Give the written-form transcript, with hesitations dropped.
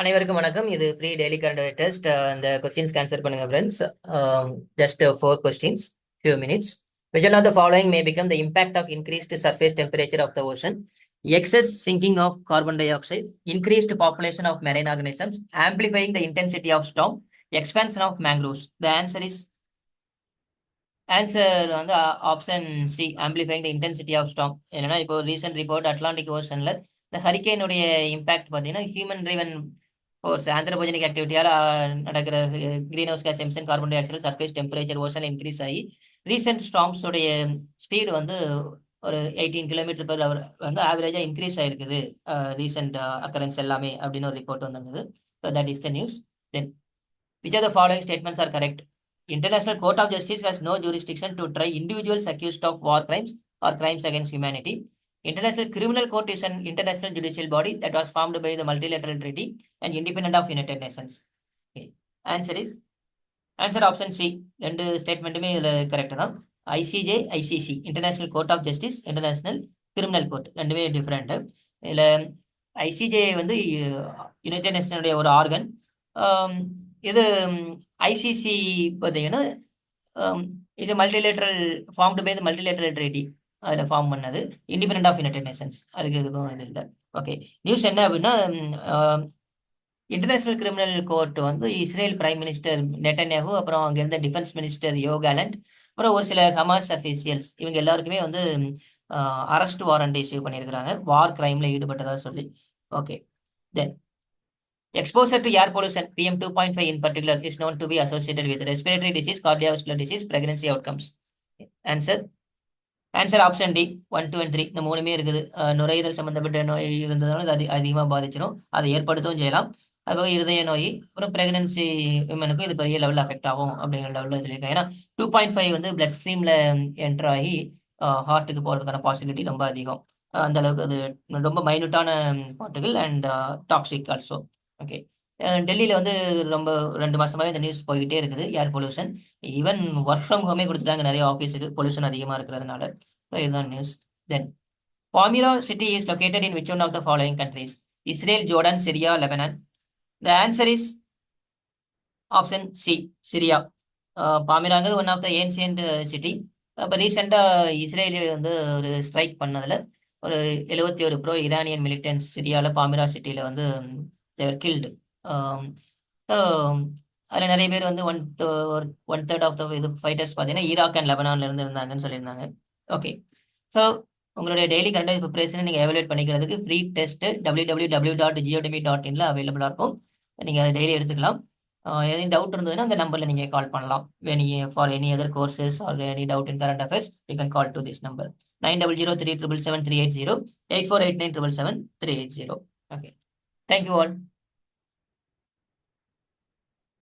அனைவருக்கும் வணக்கம். இது ஃப்ரீ டெய்லி கரண்ட் டெஸ்ட். இந்த கொஸ்டின்ஸ் ஆன்சர் பண்ணுங்க friends. Just 4 questions, few minutes. Which one of the following may become the impact of increased surface temperature of the ocean? Excess sinking of carbon dioxide, increased population of marine organisms, amplifying the intensity of storm, expansion of mangroves. The answer is answer வந்து option C, amplifying the intensity of storm. என்னன்னா இப்போ recent report Atlantic ஓஷன்ல இந்த ஹரிக்கேனுடைய impact பார்த்தீங்கன்னா human driven force anthropogenic ஆக்டிவிட்டியால் நடக்கிற green house gas emission, carbon dioxide, surface temperature, ocean increase ஆகி ரீசெண்ட் ஸ்டார்ம்ஸோடைய ஸ்பீடு வந்து ஒரு 18 கிலோமீட்டர் பெர் ஹவர் வந்து ஆவரேஜாக இன்க்ரீஸ் ஆயிருக்குது ரீசெண்ட் அக்கரன்ஸ் எல்லாமே அப்படின்னு ஒரு ரிப்போர்ட் வந்திருந்தது. So that is the news. Then which of the following statements are correct? International Court of Justice has no jurisdiction to try individuals accused of war crimes or crimes against humanity. International Criminal Court is an international judicial body that was formed by the multilateral treaty and independent of United Nations. Okay. Answer option C. ரெண்டு ஸ்டேட்மெண்ட்டுமே இதுல correct தான். ICJ, ICC, International Court of Justice, International Criminal Court, ரெண்டுமே different. இதுல ICJ வந்து United நேஷனுடைய ஒரு organ. இது ICC பார்த்தீங்கன்னா is multilateral formed by the multilateral treaty, அதில் ஃபார்ம் பண்ணது, இண்டிபெண்ட் ஆஃப் யுனைடெட் நேஷன்ஸ். அதுக்கு எதுக்கும் இது இல்லை. ஓகே, நியூஸ் என்ன அப்படின்னா இன்டர்நேஷனல் கிரிமினல் கோர்ட் வந்து இஸ்ரேல் பிரைம் மினிஸ்டர் நெட்டன்யாஹூ, அப்புறம் அங்கே இருந்த டிஃபென்ஸ் மினிஸ்டர் யோ கேலண்ட், அப்புறம் ஒரு சில ஹமாஸ் அஃபீஷியல்ஸ், இவங்க எல்லாருக்குமே வந்து அரெஸ்ட் வாரண்ட் இஷ்யூ பண்ணியிருக்கிறாங்க வார் கிரைமில் ஈடுபட்டதாக சொல்லி. Okay, then exposure to air pollution PM 2.5 in particular is known to be associated with respiratory disease, cardiovascular disease, pregnancy outcomes. Answer option D, 1, 2 and 3. இந்த மூணுமே இருக்குது. நுரையீரல் சம்பந்தப்பட்ட நோய் இருந்ததுனால அது அதிகமாக பாதிச்சிடும், அதை ஏற்படுத்தவும் செய்யலாம். அதுபோக இருதய நோய், அப்புறம் பிரெக்னன்சி விமனுக்கும் இது பெரிய லெவலில் அஃபெக்ட் ஆகும் அப்படிங்கிற லெவலில் சொல்லியிருக்காங்க. ஏன்னா 2.5 வந்து பிளட் ஸ்ட்ரீமில் என்டர் ஆகி ஹார்ட்டுக்கு போகிறதுக்கான பாசிபிலிட்டி ரொம்ப அதிகம். அந்த அளவுக்கு அது ரொம்ப மைனூட்டான பார்ட்டிகள் அண்ட் டாக்ஸிக் ஆல்சோ. ஓகே, டெல்லியில் வந்து ரொம்ப 2 மாசமாவே இந்த நியூஸ் போய்கிட்டே இருக்குது, air pollution. Even work from ஹோமே கொடுத்துட்டாங்க நிறைய ஆஃபீஸுக்கு, பொல்யூஷன் அதிகமாக இருக்கிறதுனால. ஸோ இதுதான் news. Then Palmyra city is located in which one of the following countries? Israel, Jordan, Syria, Lebanon. The answer is option C, Syria. பாமிராங்கிறது one of the ancient city. இப்போ ரீசெண்டாக இஸ்ரேலி வந்து ஒரு strike பண்ணதில் ஒரு 71 bro Iranian militants சிரியாவில் பாமிரா சிட்டியில் வந்து தேவர் கில்டு. ஸோ அதில் நிறைய பேர் வந்து ஒன் தேர்ட் ஆஃப் த இது ஃபைட்டர்ஸ் பார்த்தீங்கன்னா ஈராக் அண்ட் லெபனான்ல இருந்து இருந்தாங்கன்னு சொல்லியிருந்தாங்க. ஓகே, ஸோ உங்களுடைய டெய்லி கரண்ட் ப்ரிப்பரேஷனை நீங்கள் எவாலுவேட் பண்ணிக்கிறதுக்கு ஃப்ரீ டெஸ்ட் www.geotomy.in அவைலபிளாக இருக்கும். நீங்கள் அதை டெய்லி எடுத்துக்கலாம். எனி டவுட் இருந்ததுன்னா அந்த நம்பரில் நீங்கள் கால் பண்ணலாம். For any other courses or any doubt in current affairs you can call to this number 9003777380 8489777380. Okay, thank you all.